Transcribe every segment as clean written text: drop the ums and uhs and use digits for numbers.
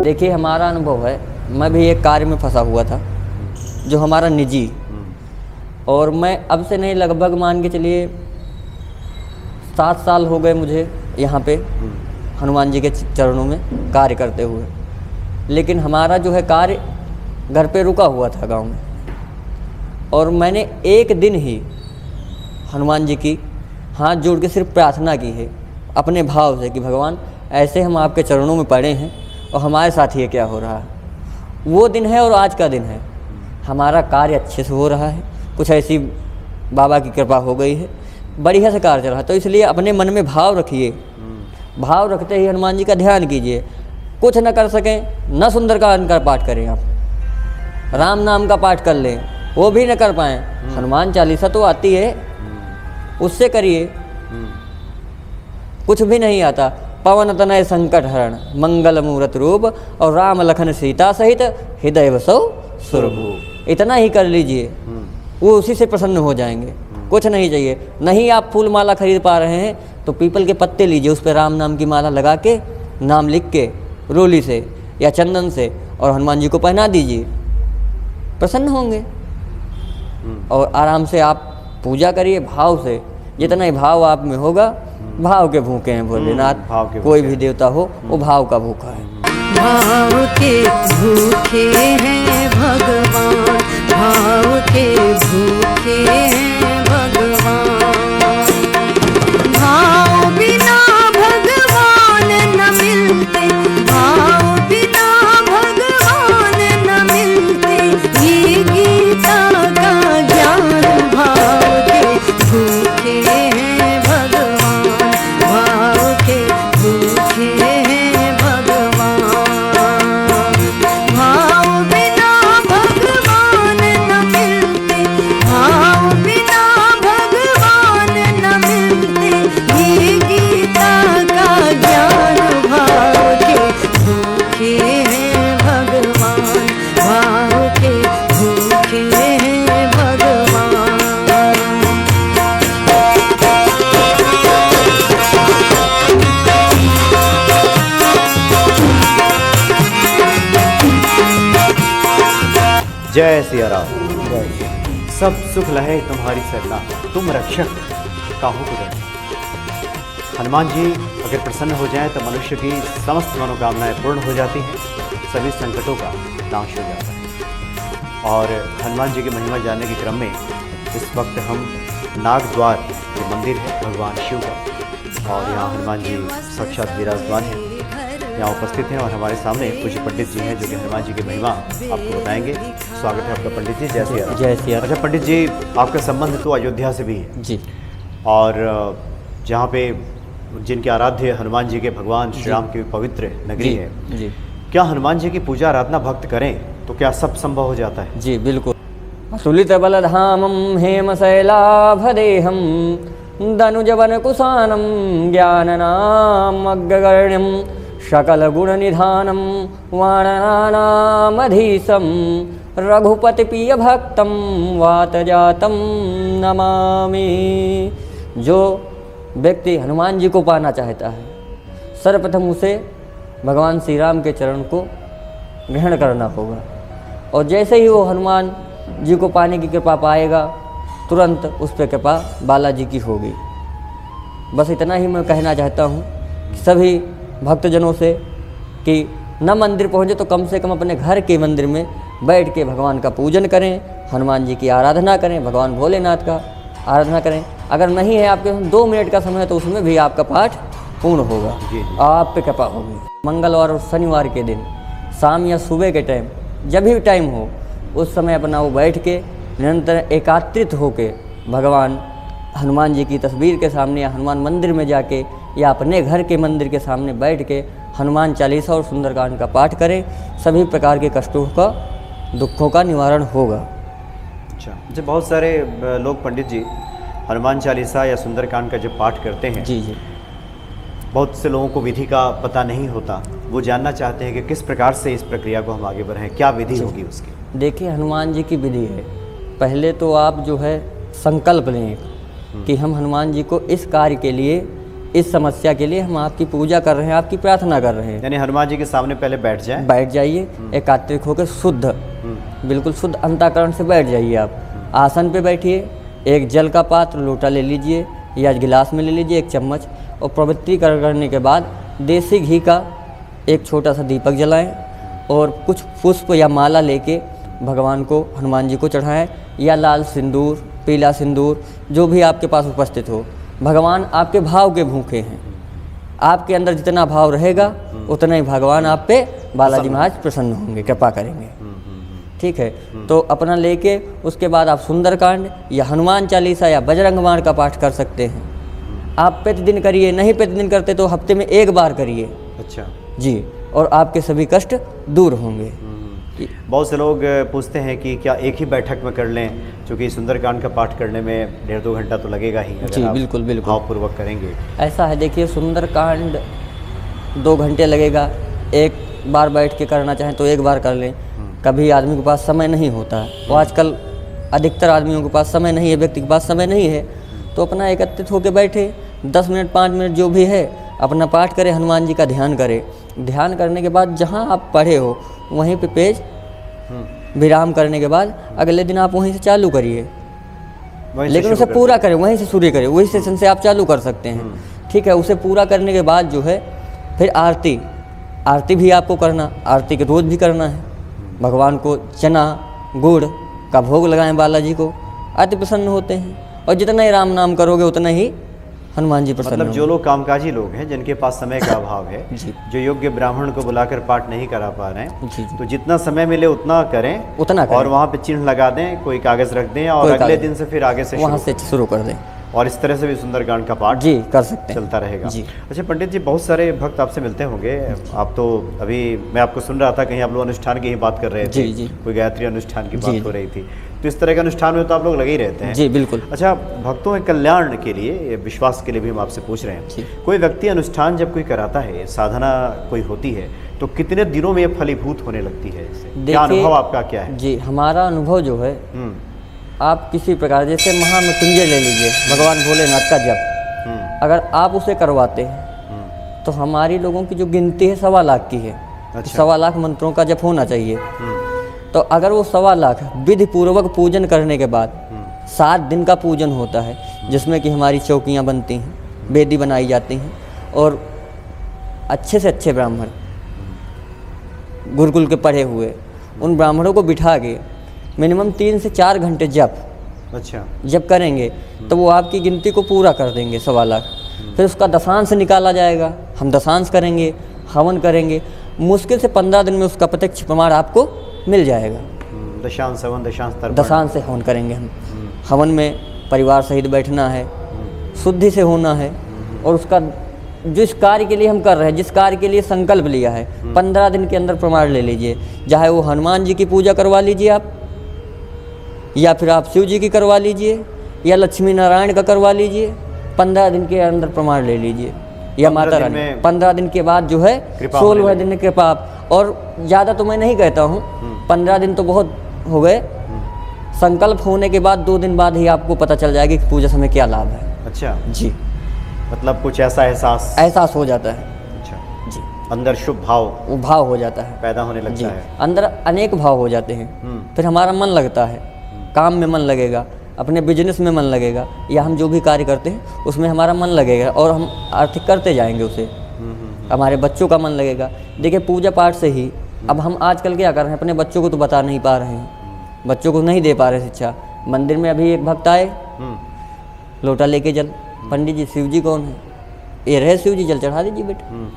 देखिए हमारा अनुभव है, मैं भी एक कार्य में फंसा हुआ था जो हमारा निजी, और मैं अब से नहीं लगभग मान के चलिए 7 साल हो गए मुझे यहाँ पे हनुमान जी के चरणों में कार्य करते हुए। लेकिन हमारा जो है कार्य घर पे रुका हुआ था गांव में, और मैंने एक दिन ही हनुमान जी की हाथ जोड़ के सिर्फ प्रार्थना की है अपने भाव से कि भगवान ऐसे हम आपके चरणों में पड़े हैं और हमारे साथ ये क्या हो रहा है। वो दिन है और आज का दिन है, हमारा कार्य अच्छे से हो रहा है, कुछ ऐसी बाबा की कृपा हो गई है, बढ़िया से कार्य चल रहा है। तो इसलिए अपने मन में भाव रखिए, भाव रखते ही हनुमान जी का ध्यान कीजिए। कुछ न कर सकें न सुंदरकांड का पाठ करें, आप राम नाम का पाठ कर लें, वो भी न कर पाएँ, हनुमान चालीसा तो आती है, उससे करिए। कुछ भी नहीं आता, पवन तनय संकट हरण मंगल मूरत रूप और राम लखन सीता सहित हृदय वसो सुरभूप, इतना ही कर लीजिए, वो उसी से प्रसन्न हो जाएंगे। कुछ नहीं चाहिए। नहीं आप फूल माला खरीद पा रहे हैं तो पीपल के पत्ते लीजिए, उस पर राम नाम की माला लगा के नाम लिख के रोली से या चंदन से और हनुमान जी को पहना दीजिए, प्रसन्न होंगे। और आराम से आप पूजा करिए भाव से, जितना ही भाव आप में होगा। भाव के भूखे हैं भोलेनाथ, कोई भी देवता हो वो भाव का भूखा है। भाव के भूखे हैं भगवान, भाव के भूखे हैं भगवान, भाव बिना भगवान न मिलते, भाव बिना भगवान न मिलते, ये गीता का ज्ञान। भाव के भूखे हैं भगवान, भाव के भूखे हैं भगवान, भाव बिना भगवान न मिलते, भाव बिना भगवान न मिलते, ये गीता का ज्ञान। भाव के भूखे हैं भगवान, भाव के भूखे हैं भगवान। जय सिया राम। सब सुख लहे तुम्हारी सरना, तुम रक्षक काहू को डरना। हनुमान जी अगर प्रसन्न हो जाएं तो मनुष्य की समस्त मनोकामनाएं पूर्ण हो जाती हैं, सभी संकटों का नाश हो जाता है। और हनुमान जी की महिमा जानने के क्रम में इस वक्त हम नागद्वार जो मंदिर है भगवान शिव का, और यहाँ हनुमान जी साक्षात विराजमान हैं, यहाँ उपस्थित हैं। और हमारे सामने कुछ पंडित जी हैं जो कि हनुमान जी की महिमा आपको बताएंगे। स्वागत है आपका पंडित जी। जय सिया राम। जय सिया राम। अच्छा पंडित जी, आपका संबंध तो अयोध्या से भी है जी, और जहाँ पे जिनके आराध्य हनुमान जी के भगवान श्री राम की पवित्र नगरी है जी। क्या हनुमान जी की पूजा आराधना भक्त करें तो क्या सब संभव हो जाता है? जी बिल्कुल। अतुलित बलधामं हेमशैलाभदेहं दनुजवन कुशानं ज्ञाननामग्रगण्यं सकलगुणनिधानं वानराणामधीशं रघुपतिप्रियभक्तं वातजातं नमामि। जो व्यक्ति हनुमान जी को पाना चाहता है, सर्वप्रथम उसे भगवान श्री राम के चरण को ग्रहण करना होगा, और जैसे ही वो हनुमान जी को पाने की कृपा पाएगा तुरंत उस पर कृपा बालाजी की होगी। बस इतना ही मैं कहना चाहता हूँ सभी भक्तजनों से कि न मंदिर पहुँचे तो कम से कम अपने घर के मंदिर में बैठ के भगवान का पूजन करें, हनुमान जी की आराधना करें, भगवान भोलेनाथ का आराधना करें। अगर नहीं है आपके 2 मिनट का समय तो उसमें भी आपका पाठ पूर्ण होगा, आप पे कृपा होगी। मंगलवार और शनिवार के दिन शाम या सुबह के टाइम जब भी टाइम हो उस समय अपना वो बैठ के निरंतर एकात्रित होके भगवान हनुमान जी की तस्वीर के सामने या हनुमान मंदिर में जाके या अपने घर के मंदिर के सामने बैठ के हनुमान चालीसा और सुंदरकांड का पाठ करें। सभी प्रकार के कष्टों का, दुखों का निवारण होगा। अच्छा, जब बहुत सारे लोग पंडित जी हनुमान चालीसा या सुंदरकांड का जब पाठ करते हैं, जी जी, बहुत से लोगों को विधि का पता नहीं होता, वो जानना चाहते हैं कि किस प्रकार से इस प्रक्रिया को हम आगे बढ़ाएं, क्या विधि होगी उसकी? देखिए हनुमान जी की विधि है, पहले तो आप जो है संकल्प लें कि हम हनुमान जी को इस कार्य के लिए इस समस्या के लिए हम आपकी पूजा कर रहे हैं, आपकी प्रार्थना कर रहे हैं। यानी हनुमान जी के सामने पहले बैठ जाए। बैठ जाइए, एकात्रिक होकर शुद्ध, बिल्कुल शुद्ध अंतःकरण से बैठ जाइए। आप आसन पे बैठिए, एक जल का पात्र लोटा ले लीजिए या गिलास में ले लीजिए, एक चम्मच, और पवित्रीकरण करने के बाद देसी घी का एक छोटा सा दीपक जलाएं और कुछ पुष्प या माला लेके भगवान को, हनुमान जी को चढ़ाएं, या लाल सिंदूर, पीला सिंदूर, जो भी आपके पास उपस्थित हो। भगवान आपके भाव के भूखे हैं। आपके अंदर जितना भाव रहेगा उतना ही भगवान आप पे, बालाजी महाराज प्रसन्न होंगे, कृपा करेंगे। ठीक है, तो अपना लेके उसके बाद आप सुंदरकांड या हनुमान चालीसा या बजरंग बाण का पाठ कर सकते हैं। आप प्रतिदिन करिए, नहीं प्रतिदिन करते तो हफ्ते में एक बार करिए। अच्छा जी, और आपके सभी कष्ट दूर होंगे। बहुत से लोग पूछते हैं कि क्या एक ही बैठक में कर लें, क्योंकि सुंदरकांड का पाठ करने में 1.5-2 घंटा तो लगेगा ही, अगर जी आप बिल्कुल बिल्कुल भावपूर्वक करेंगे। ऐसा है। देखिए, सुंदरकांड 2 घंटे लगेगा, एक बार बैठ के करना चाहें तो एक बार कर लें। कभी आदमी के पास समय नहीं होता है, वो आजकल अधिकतर आदमियों के पास समय नहीं है, व्यक्ति के पास समय नहीं है, तो अपना एकत्रित होकर बैठे, 10 मिनट 5 मिनट जो भी है अपना पाठ करें, हनुमान जी का ध्यान करें। ध्यान करने के बाद जहाँ आप पढ़े हो वहीं पे पेज विराम करने के बाद अगले दिन आप वहीं से चालू करिए, लेकिन उसे पूरा करें, वहीं से शुरू करें, वही सेशन से आप चालू कर सकते हैं। ठीक है, उसे पूरा करने के बाद जो है फिर आरती भी आपको करना, आरती के रोज़ भी करना है। भगवान को चना गुड़ का भोग लगाएं, बालाजी को, अति प्रसन्न होते हैं। और जितना ही राम नाम करोगे उतना ही हनुमान जी प्रसन्न मतलब जो लोग कामकाजी लोग हैं, जिनके पास समय का अभाव है, जो योग्य ब्राह्मण को बुलाकर पाठ नहीं करा पा रहे हैं, तो जितना समय मिले उतना करें, और वहाँ पे चिन्ह लगा दें, कोई कागज रख दें, और अगले दिन से फिर आगे से वहाँ से शुरू कर दें, और इस तरह से भी सुंदरकांड का पाठ जी कर सकते हैं, चलता रहेगा। जी। अच्छा पंडित जी, बहुत सारे भक्त आपसे मिलते होंगे। आप तो अभी मैं आपको सुन रहा था, कहीं आप लोग अनुष्ठान की ही बात कर रहे थे, जी। कोई गायत्री अनुष्ठान की बात हो रही थी, तो इस तरह के अनुष्ठान में तो आप लोग लगे ही रहते हैं। जी बिल्कुल। अच्छा, भक्तों के कल्याण के लिए, विश्वास के लिए भी हम आपसे पूछ रहे हैं, कोई व्यक्ति अनुष्ठान जब कोई कराता है, साधना कोई होती है, तो कितने दिनों में ये फलीभूत होने लगती है? क्या अनुभव आपका क्या है? जी, हमारा अनुभव जो है, आप किसी प्रकार, जैसे महामृत्युंजय ले लीजिए, भगवान भोलेनाथ का जप, अगर आप उसे करवाते हैं तो हमारी लोगों की जो गिनती है 1.25 लाख की है। 1.25 लाख मंत्रों का जप होना चाहिए। तो अगर वो 1.25 लाख विधि पूर्वक पूजन करने के बाद 7 दिन का पूजन होता है, जिसमें कि हमारी चौकियाँ बनती हैं, वेदी बनाई जाती हैं, और अच्छे से अच्छे ब्राह्मण, गुरुकुल के पढ़े हुए, उन ब्राह्मणों को बिठा के मिनिमम 3 से 4 घंटे जब करेंगे तो वो आपकी गिनती को पूरा कर देंगे 1.25 लाख। फिर उसका दशांश निकाला जाएगा, हम दशांश करेंगे, हवन करेंगे, मुश्किल से 15 दिन में उसका प्रत्यक्ष प्रमाण आपको मिल जाएगा। दशांश हवन, दशांश से हवन करेंगे हम। हवन में परिवार सहित बैठना है, शुद्धि से होना है, और उसका जिस कार्य के लिए हम कर रहे हैं, जिस कार्य के लिए संकल्प लिया है, 15 दिन के अंदर प्रमाण ले लीजिए। चाहे वो हनुमान जी की पूजा करवा लीजिए आप, या फिर आप शिव जी की करवा लीजिए, या लक्ष्मी नारायण का करवा लीजिए, 15 दिन के अंदर प्रमाण ले लीजिए, या माता रानी 15 दिन के बाद जो है 16वें दिन कृपा आप। और ज़्यादा तो मैं नहीं कहता हूँ, 15 दिन तो बहुत हो गए। संकल्प होने के बाद 2 दिन बाद ही आपको पता चल जाएगा कि पूजा समय क्या लाभ है। अच्छा जी, मतलब कुछ ऐसा एहसास हो जाता है। अच्छा जी, अंदर शुभ भाव हो जाता है, पैदा होने लगता है। अंदर अनेक भाव हो जाते हैं। फिर हमारा मन लगता है, काम में मन लगेगा, अपने बिजनेस में मन लगेगा, या हम जो भी कार्य करते हैं उसमें हमारा मन लगेगा, और हम आर्थिक करते जाएंगे उसे। हमारे बच्चों का मन लगेगा। देखिए, पूजा पाठ से ही अब हम आजकल क्या कर रहे हैं, अपने बच्चों को तो बता नहीं पा रहे हैं, बच्चों को नहीं दे पा रहे शिक्षा। मंदिर में अभी एक भक्त आए, लोटा लेके जल, पंडित जी शिव जी कौन है? ये रहे शिव जी, जल चढ़ा दीजिए बेटा।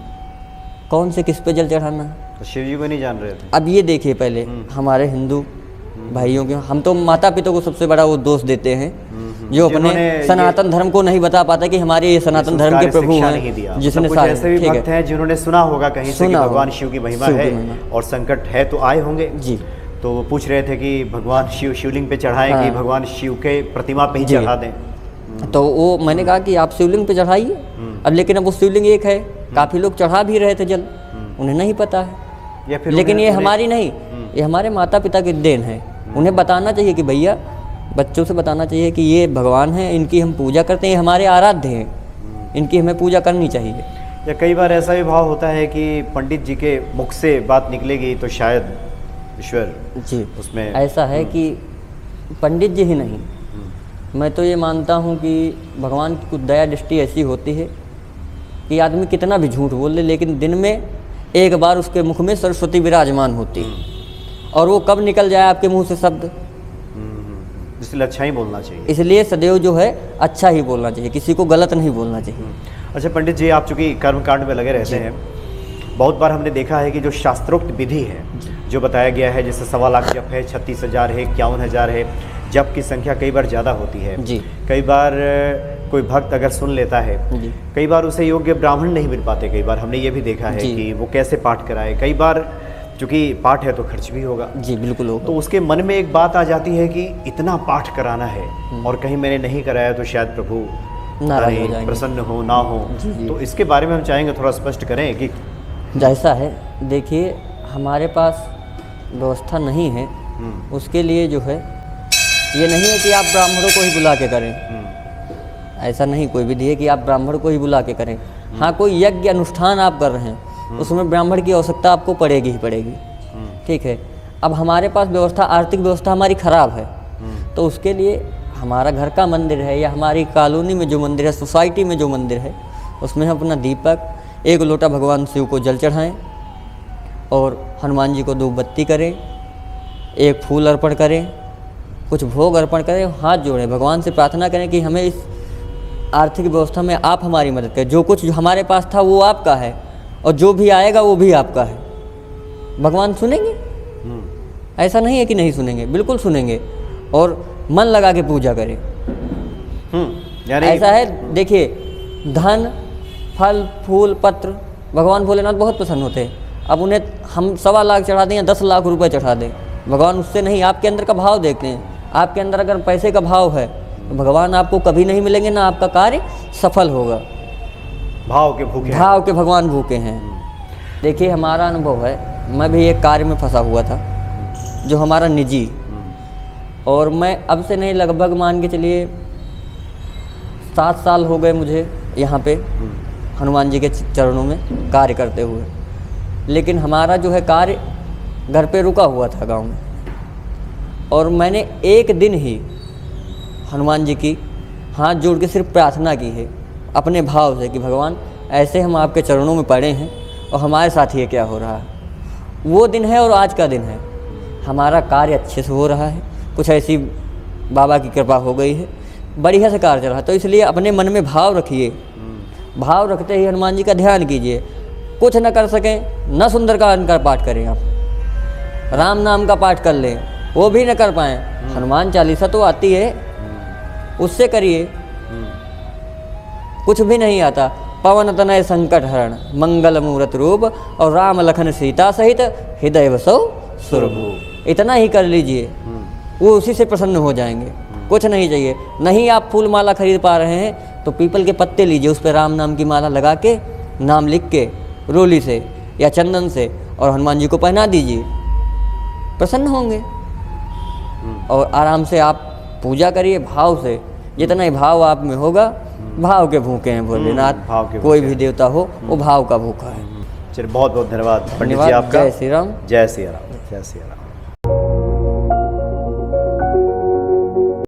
कौन से किस पे जल चढ़ाना है? तो शिव जी को नहीं जान रहे थे। अब ये देखिए, पहले हमारे हिंदू भाइयों के, हम तो माता पिता को सबसे बड़ा वो दोष देते हैं जो अपने सनातन धर्म को नहीं बता पाता कि हमारे ये सनातन धर्म के प्रभु हैं, जिसने कुछ ऐसे भी भक्त हैं जिन्होंने सुना होगा कहीं से कि भगवान शिव की महिमा है और संकट है तो आए होंगे जी। तो वो पूछ रहे थे कि भगवान शिवलिंग पे चढ़ाएं कि भगवान शिव के प्रतिमा पे ही चढ़ा दें। तो वो मैंने कहा कि आप शिवलिंग पे चढ़ाइए। अब लेकिन अब वो शिवलिंग एक है, काफ़ी लोग चढ़ा भी रहे थे जल, उन्हें नहीं पता है। लेकिन ये हमारी नहीं, ये हमारे माता पिता की देन है। उन्हें बताना चाहिए कि भैया, बच्चों से बताना चाहिए कि ये भगवान हैं, इनकी हम पूजा करते हैं, हमारे आराध्य हैं। इनकी हमें पूजा करनी चाहिए। या कई बार ऐसा भी भाव होता है कि पंडित जी के मुख से बात निकलेगी तो शायद ईश्वर जी उसमें ऐसा है कि पंडित जी ही नहीं, मैं तो ये मानता हूँ कि भगवान की कुछ दया दृष्टि ऐसी होती है कि आदमी कितना भी झूठ बोल ले, लेकिन दिन में एक बार उसके मुख में सरस्वती विराजमान होती है, और वो कब निकल जाए आपके मुंह से शब्द, इसलिए अच्छा ही बोलना चाहिए। इसलिए सदैव जो है अच्छा ही बोलना चाहिए, किसी को गलत नहीं बोलना चाहिए। अच्छा पंडित जी, आप चूँकि कर्मकांड में लगे रहते हैं, बहुत बार हमने देखा है कि जो शास्त्रोक्त विधि है जो बताया गया है, जैसे 1.25 लाख जप है, 36,000 है, 51,000 है, जप की संख्या कई बार ज़्यादा होती है जी। कई बार कोई भक्त अगर सुन लेता है, जी। कई बार उसे योग्य ब्राह्मण नहीं मिल पाते, कई बार हमने ये भी देखा है जी। कि वो कैसे पाठ कराए, कई बार चूँकि पाठ है तो खर्च भी होगा, जी बिल्कुल होगा। तो उसके मन में एक बात आ जाती है कि इतना पाठ कराना है और कहीं मैंने नहीं कराया तो शायद प्रभु नाराज हो नहीं, जाएंगे। प्रसन्न हो ना हो। जी, जी। तो इसके बारे में हम चाहेंगे थोड़ा स्पष्ट करें कि जैसा है, देखिए हमारे पास व्यवस्था नहीं है, उसके लिए जो है ये नहीं है कि आप ब्राह्मणों को ही बुला के करें, ऐसा नहीं कोई विधि है कि आप ब्राह्मण को ही बुला के करें। हाँ, कोई यज्ञ अनुष्ठान आप कर रहे हैं उसमें ब्राह्मण की आवश्यकता आपको पड़ेगी ही पड़ेगी, ठीक है। अब हमारे पास व्यवस्था, आर्थिक व्यवस्था हमारी ख़राब है, तो उसके लिए हमारा घर का मंदिर है या हमारी कॉलोनी में जो मंदिर है, सोसाइटी में जो मंदिर है, उसमें हम अपना दीपक, 1 लोटा भगवान शिव को जल चढ़ाएं और हनुमान जी को धूप बत्ती करें, 1 फूल अर्पण करें, कुछ भोग अर्पण करें, हाथ जोड़ें, भगवान से प्रार्थना करें कि हमें इस आर्थिक व्यवस्था में आप हमारी मदद करें। जो कुछ जो हमारे पास था वो आपका है और जो भी आएगा वो भी आपका है। भगवान सुनेंगे, ऐसा नहीं है कि नहीं सुनेंगे, बिल्कुल सुनेंगे, और मन लगा के पूजा करें। यानी ऐसा है, देखिए धन, फल, फूल, पत्र भगवान भोलेनाथ बहुत पसंद होते हैं। अब उन्हें हम 1.25 लाख चढ़ा दें या 10 लाख रुपए चढ़ा दें, भगवान उससे नहीं, आपके अंदर का भाव देखते हैं। आपके अंदर अगर पैसे का भाव है तो भगवान आपको कभी नहीं मिलेंगे, ना आपका कार्य सफल होगा। भाव के भूखे हैं। भाव के भगवान भूखे हैं। देखिए हमारा अनुभव है, मैं भी एक कार्य में फंसा हुआ था जो हमारा निजी, और मैं अब से नहीं लगभग मान के चलिए 7 साल हो गए मुझे यहाँ पे हनुमान जी के चरणों में कार्य करते हुए। लेकिन हमारा जो है कार्य घर पे रुका हुआ था गांव में, और मैंने एक दिन ही हनुमान जी की हाथ जोड़ के सिर्फ प्रार्थना की है अपने भाव से कि भगवान ऐसे हम आपके चरणों में पड़े हैं और हमारे साथ ये क्या हो रहा है। वो दिन है और आज का दिन है, हमारा कार्य अच्छे से हो रहा है, कुछ ऐसी बाबा की कृपा हो गई है, बढ़िया से कार्य चल रहा है। तो इसलिए अपने मन में भाव रखिए, भाव रखते ही हनुमान जी का ध्यान कीजिए। कुछ न कर सकें, न सुंदरकांड का पाठ करें, आप राम नाम का पाठ कर लें, वो भी न कर पाएँ, हनुमान चालीसा तो आती है, उससे करिए। कुछ भी नहीं आता, पवन तनय संकट हरण, मंगल मूर्त रूप, और राम लखन सीता सहित हृदय वसो सुरभु, इतना ही कर लीजिए, वो उसी से प्रसन्न हो जाएंगे। कुछ नहीं चाहिए। नहीं आप फूल माला खरीद पा रहे हैं तो पीपल के पत्ते लीजिए, उस पर राम नाम की माला लगा के, नाम लिख के रोली से या चंदन से, और हनुमान जी को पहना दीजिए, प्रसन्न होंगे। और आराम से आप पूजा करिए भाव से, जितना ही भाव आप में होगा। भाव के भूखे हैं भोलेनाथ, कोई भी देवता हो वो भाव का भूखा है। चलिए बहुत बहुत धन्यवाद पंडित जी आपका। जय श्री राम। जय श्री राम। जय श्री राम।